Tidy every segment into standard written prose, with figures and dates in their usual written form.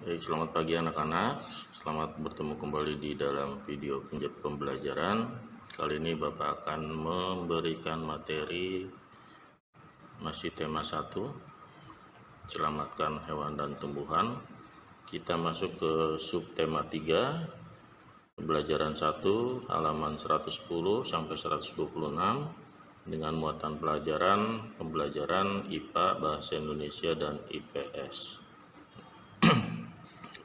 Baik, selamat pagi anak-anak. Selamat bertemu kembali di dalam video pembelajaran. Kali ini Bapak akan memberikan materi masih tema 1, selamatkan hewan dan tumbuhan. Kita masuk ke subtema 3, pembelajaran 1, halaman 110 sampai 126 dengan muatan pembelajaran IPA, Bahasa Indonesia, dan IPS.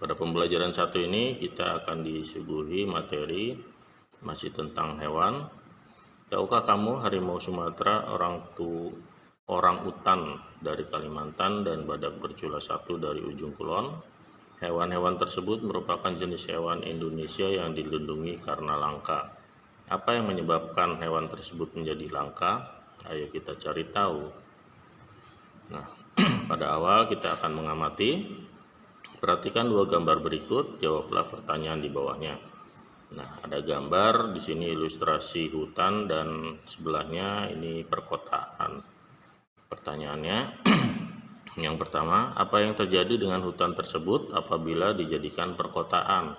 Pada pembelajaran 1 ini kita akan disuguhi materi masih tentang hewan. Tahukah kamu harimau Sumatera, orang utan dari Kalimantan, dan badak bercula 1 dari ujung kulon? Hewan-hewan tersebut merupakan jenis hewan Indonesia yang dilindungi karena langka. Apa yang menyebabkan hewan tersebut menjadi langka? Ayo kita cari tahu. Nah, pada awal kita akan mengamati. Perhatikan 2 gambar berikut, jawablah pertanyaan di bawahnya. Nah, ada gambar di sini ilustrasi hutan dan sebelahnya ini perkotaan. Pertanyaannya, yang pertama, apa yang terjadi dengan hutan tersebut apabila dijadikan perkotaan?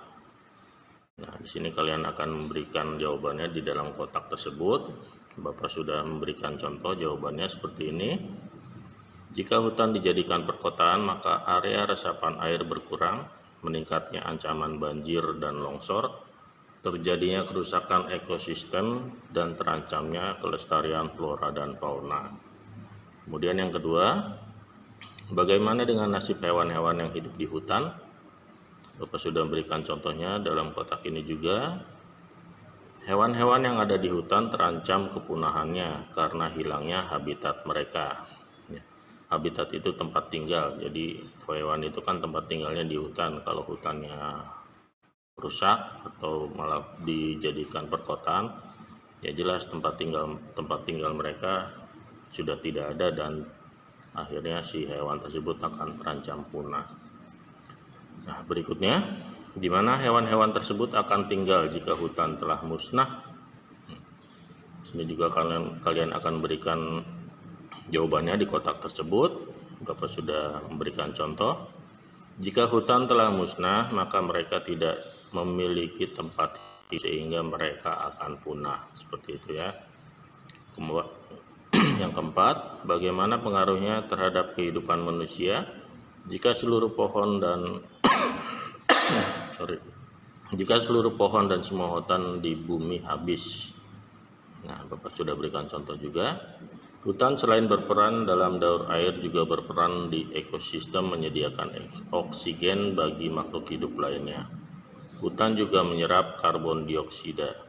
Nah, di sini kalian akan memberikan jawabannya di dalam kotak tersebut. Bapak sudah memberikan contoh jawabannya seperti ini. Jika hutan dijadikan perkotaan, maka area resapan air berkurang, meningkatnya ancaman banjir dan longsor, terjadinya kerusakan ekosistem, dan terancamnya kelestarian flora dan fauna. Kemudian yang kedua, bagaimana dengan nasib hewan-hewan yang hidup di hutan? Bapak sudah memberikan contohnya dalam kotak ini juga. Hewan-hewan yang ada di hutan terancam kepunahannya karena hilangnya habitat mereka. Habitat itu tempat tinggal, jadi hewan itu kan tempat tinggalnya di hutan. Kalau hutannya rusak atau malah dijadikan perkotaan, ya jelas tempat tinggal mereka sudah tidak ada dan akhirnya si hewan tersebut akan terancam punah. Nah, berikutnya, di mana hewan-hewan tersebut akan tinggal jika hutan telah musnah? Sini juga kalian akan berikan jawabannya di kotak tersebut. Bapak sudah memberikan contoh. Jika hutan telah musnah, maka mereka tidak memiliki tempat sehingga mereka akan punah. Seperti itu ya. Yang keempat, bagaimana pengaruhnya terhadap kehidupan manusia jika seluruh pohon dan semua hutan di bumi habis? Nah, Bapak sudah berikan contoh juga. Hutan selain berperan dalam daur air juga berperan di ekosistem menyediakan oksigen bagi makhluk hidup lainnya. Hutan juga menyerap karbon dioksida.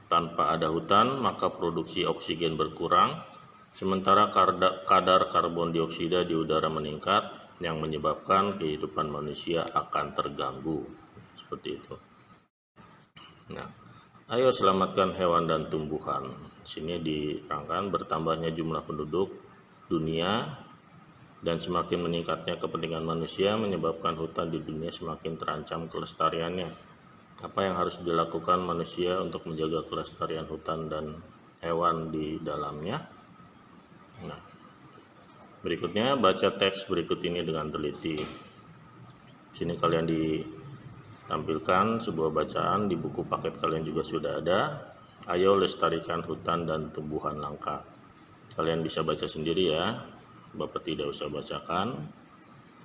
Tanpa ada hutan, maka produksi oksigen berkurang, sementara kadar karbon dioksida di udara meningkat yang menyebabkan kehidupan manusia akan terganggu. Seperti itu. Nah, ayo selamatkan hewan dan tumbuhan. Sini diterangkan bertambahnya jumlah penduduk dunia dan semakin meningkatnya kepentingan manusia menyebabkan hutan di dunia semakin terancam kelestariannya. Apa yang harus dilakukan manusia untuk menjaga kelestarian hutan dan hewan di dalamnya? Nah, berikutnya baca teks berikut ini dengan teliti. Sini kalian ditampilkan sebuah bacaan di buku paket kalian juga sudah ada. Ayo lestarikan hutan dan tumbuhan langka. Kalian bisa baca sendiri ya, Bapak tidak usah bacakan.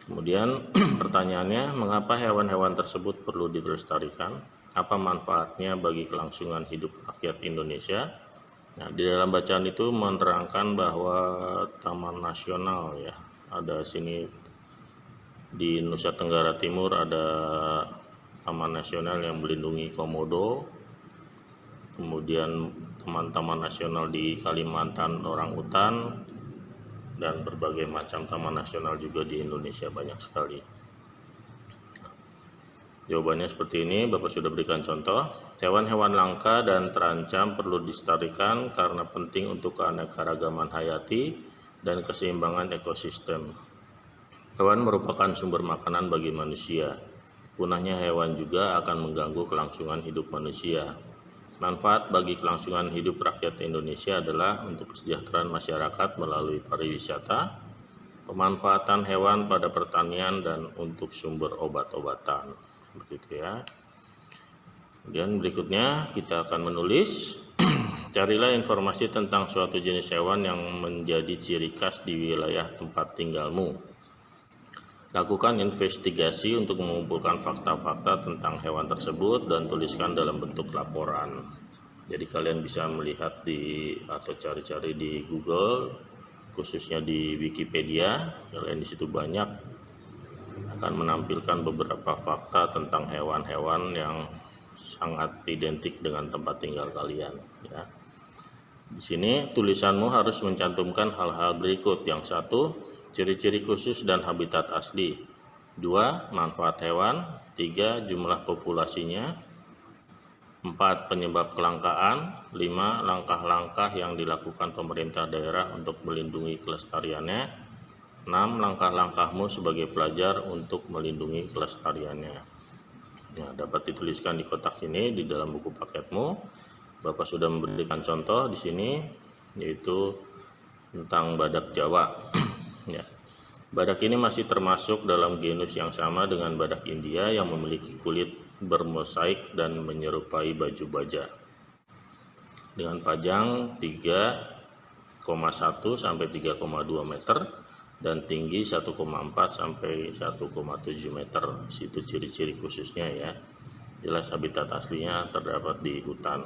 Kemudian pertanyaannya, mengapa hewan-hewan tersebut perlu dilestarikan? Apa manfaatnya bagi kelangsungan hidup rakyat Indonesia? Nah, di dalam bacaan itu menerangkan bahwa Taman Nasional ya, ada sini di Nusa Tenggara Timur ada Taman Nasional yang melindungi komodo. Kemudian taman-taman nasional di Kalimantan orangutan, dan berbagai macam taman nasional juga di Indonesia banyak sekali. Jawabannya seperti ini, Bapak sudah berikan contoh. Hewan-hewan langka dan terancam perlu dilestarikan karena penting untuk keanekaragaman hayati dan keseimbangan ekosistem. Hewan merupakan sumber makanan bagi manusia. Punahnya hewan juga akan mengganggu kelangsungan hidup manusia. Manfaat bagi kelangsungan hidup rakyat Indonesia adalah untuk kesejahteraan masyarakat melalui pariwisata, pemanfaatan hewan pada pertanian dan untuk sumber obat-obatan. Seperti itu ya. Kemudian berikutnya kita akan menulis carilah informasi tentang suatu jenis hewan yang menjadi ciri khas di wilayah tempat tinggalmu. Lakukan investigasi untuk mengumpulkan fakta-fakta tentang hewan tersebut dan tuliskan dalam bentuk laporan. Jadi kalian bisa melihat atau cari-cari di Google, khususnya di Wikipedia. Kalian di situ banyak akan menampilkan beberapa fakta tentang hewan-hewan yang sangat identik dengan tempat tinggal kalian ya. Di sini tulisanmu harus mencantumkan hal-hal berikut. Yang satu, ciri-ciri khusus dan habitat asli. 2, manfaat hewan. 3, jumlah populasinya. 4, penyebab kelangkaan. 5, langkah-langkah yang dilakukan pemerintah daerah untuk melindungi kelestariannya. 6, langkah-langkahmu sebagai pelajar untuk melindungi kelestariannya. Ya, dapat dituliskan di kotak ini di dalam buku paketmu. Bapak sudah memberikan contoh di sini, yaitu tentang badak Jawa. Ya. Badak ini masih termasuk dalam genus yang sama dengan badak India yang memiliki kulit bermosaik dan menyerupai baju baja. Dengan panjang 3,1 sampai 3,2 meter dan tinggi 1,4 sampai 1,7 meter. Situ ciri-ciri khususnya ya. Jelas habitat aslinya terdapat di hutan.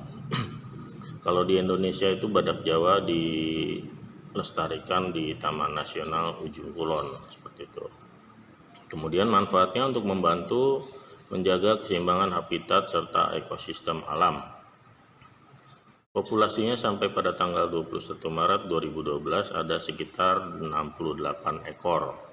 Kalau di Indonesia itu badak Jawa dilestarikan di Taman Nasional Ujung Kulon seperti itu. Kemudian manfaatnya untuk membantu menjaga keseimbangan habitat serta ekosistem alam. Populasinya sampai pada tanggal 21 Maret 2012 ada sekitar 68 ekor.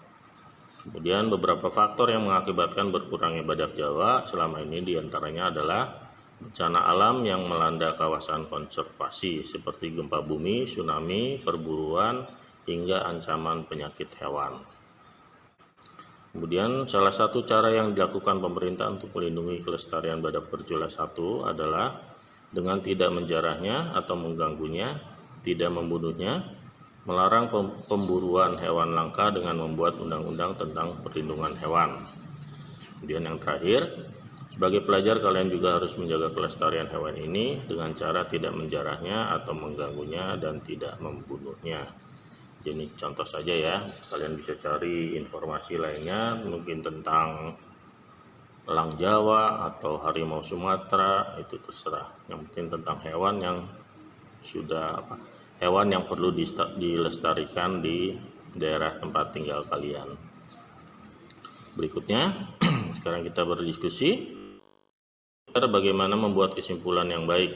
Kemudian beberapa faktor yang mengakibatkan berkurangnya badak Jawa selama ini diantaranya adalah bencana alam yang melanda kawasan konservasi seperti gempa bumi, tsunami, perburuan, hingga ancaman penyakit hewan. Kemudian salah satu cara yang dilakukan pemerintah untuk melindungi kelestarian badak berjula 1 adalah dengan tidak menjarahnya atau mengganggunya, tidak membunuhnya, melarang pemburuan hewan langka dengan membuat undang-undang tentang perlindungan hewan. Kemudian yang terakhir, sebagai pelajar kalian juga harus menjaga kelestarian hewan ini dengan cara tidak menjarahnya atau mengganggunya dan tidak membunuhnya. Ini contoh saja ya, kalian bisa cari informasi lainnya mungkin tentang elang Jawa atau harimau Sumatera, itu terserah. Yang penting tentang hewan yang hewan yang perlu dilestarikan di daerah tempat tinggal kalian. Berikutnya, sekarang kita berdiskusi bagaimana membuat kesimpulan yang baik.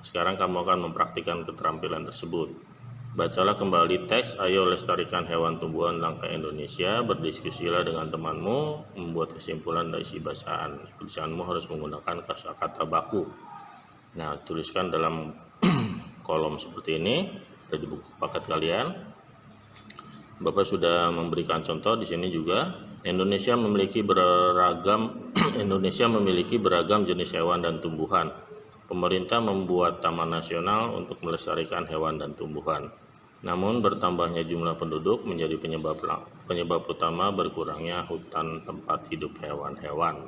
Sekarang kamu akan mempraktikkan keterampilan tersebut. Bacalah kembali teks "Ayo lestarikan hewan tumbuhan langka Indonesia", berdiskusilah dengan temanmu, membuat kesimpulan dari isi bacaan. Tulisanmu harus menggunakan kosakata baku. Nah, tuliskan dalam kolom seperti ini, ada di buku paket kalian. Bapak sudah memberikan contoh di sini juga. Indonesia memiliki beragam jenis hewan dan tumbuhan. Pemerintah membuat taman nasional untuk melestarikan hewan dan tumbuhan. Namun bertambahnya jumlah penduduk menjadi penyebab utama berkurangnya hutan tempat hidup hewan-hewan.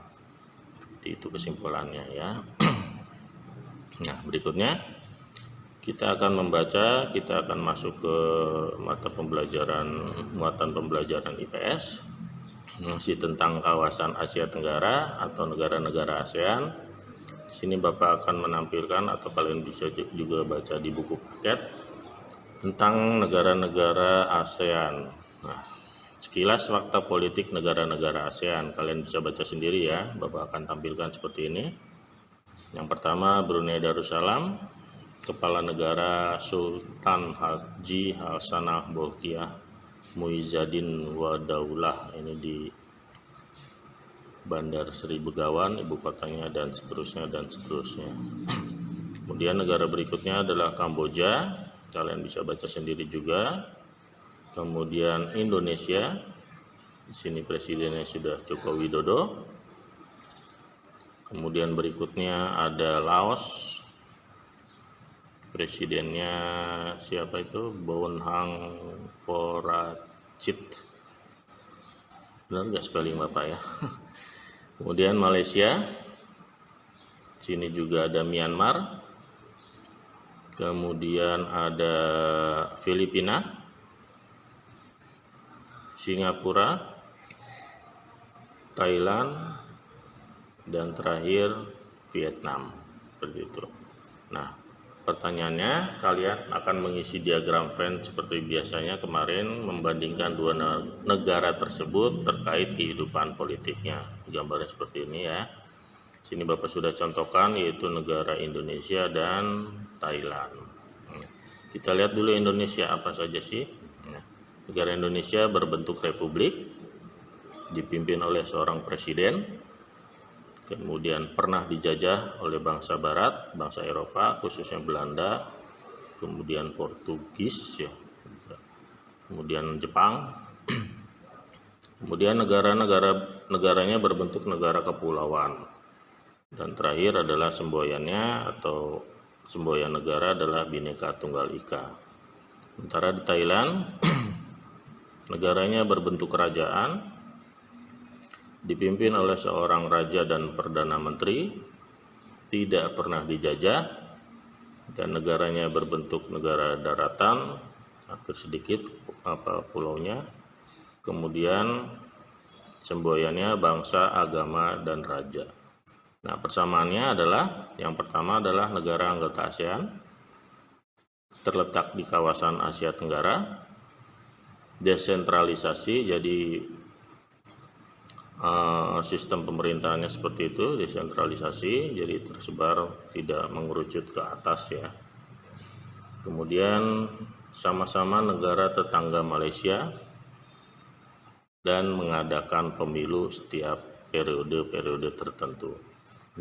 Itu kesimpulannya ya. Nah, berikutnya kita akan masuk ke muatan pembelajaran IPS, masih tentang kawasan Asia Tenggara atau negara-negara ASEAN. Di sini Bapak akan menampilkan atau kalian bisa juga baca di buku paket tentang negara-negara ASEAN. Nah, sekilas fakta politik negara-negara ASEAN, kalian bisa baca sendiri ya. Bapak akan tampilkan seperti ini. Yang pertama, Brunei Darussalam, Kepala Negara Sultan Haji Hasanah Bolkiah Muizzadin Wadaulah, ini di Bandar Sri Begawan, ibu kotanya, dan seterusnya. Kemudian negara berikutnya adalah Kamboja, kalian bisa baca sendiri juga. Kemudian Indonesia, di sini presidennya sudah Joko Widodo. Kemudian berikutnya ada Laos, presidennya siapa itu? Bonhang Vorachit. Benar nggak spelling Bapak ya? Kemudian Malaysia, sini juga ada Myanmar, kemudian ada Filipina, Singapura, Thailand, dan terakhir Vietnam. Seperti itu. Nah, pertanyaannya, kalian akan mengisi diagram Venn seperti biasanya kemarin, membandingkan dua negara tersebut terkait kehidupan politiknya. Gambarnya seperti ini ya. Sini Bapak sudah contohkan, yaitu negara Indonesia dan Thailand. Kita lihat dulu Indonesia apa saja sih. Negara Indonesia berbentuk republik, dipimpin oleh seorang presiden, kemudian pernah dijajah oleh bangsa Barat, bangsa Eropa, khususnya Belanda, kemudian Portugis, ya, kemudian Jepang, kemudian negaranya berbentuk negara kepulauan, dan terakhir adalah semboyannya atau semboyan negara adalah Bhinneka Tunggal Ika. Sementara di Thailand, negaranya berbentuk kerajaan, dipimpin oleh seorang raja dan perdana menteri, tidak pernah dijajah, dan negaranya berbentuk negara daratan, hampir sedikit pulaunya. Kemudian semboyannya bangsa, agama, dan raja. Nah, persamaannya adalah, yang pertama adalah negara anggota ASEAN, terletak di kawasan Asia Tenggara, desentralisasi, jadi sistem pemerintahannya seperti itu, desentralisasi, jadi tersebar, tidak mengerucut ke atas ya. Kemudian sama-sama negara tetangga Malaysia dan mengadakan pemilu setiap periode-periode tertentu.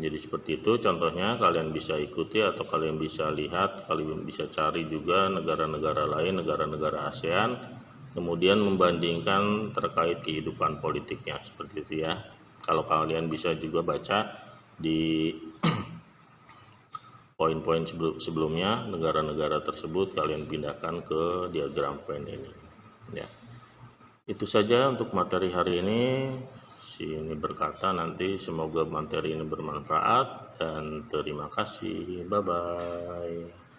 Jadi seperti itu contohnya, kalian bisa ikuti atau kalian bisa lihat, kalian bisa cari juga negara-negara lain, negara-negara ASEAN, kemudian membandingkan terkait kehidupan politiknya seperti itu ya. Kalau kalian bisa juga baca di poin-poin sebelumnya, negara-negara tersebut kalian pindahkan ke diagram Venn ini ya. Itu saja untuk materi hari ini. Sini berkata nanti semoga materi ini bermanfaat dan terima kasih. Bye bye.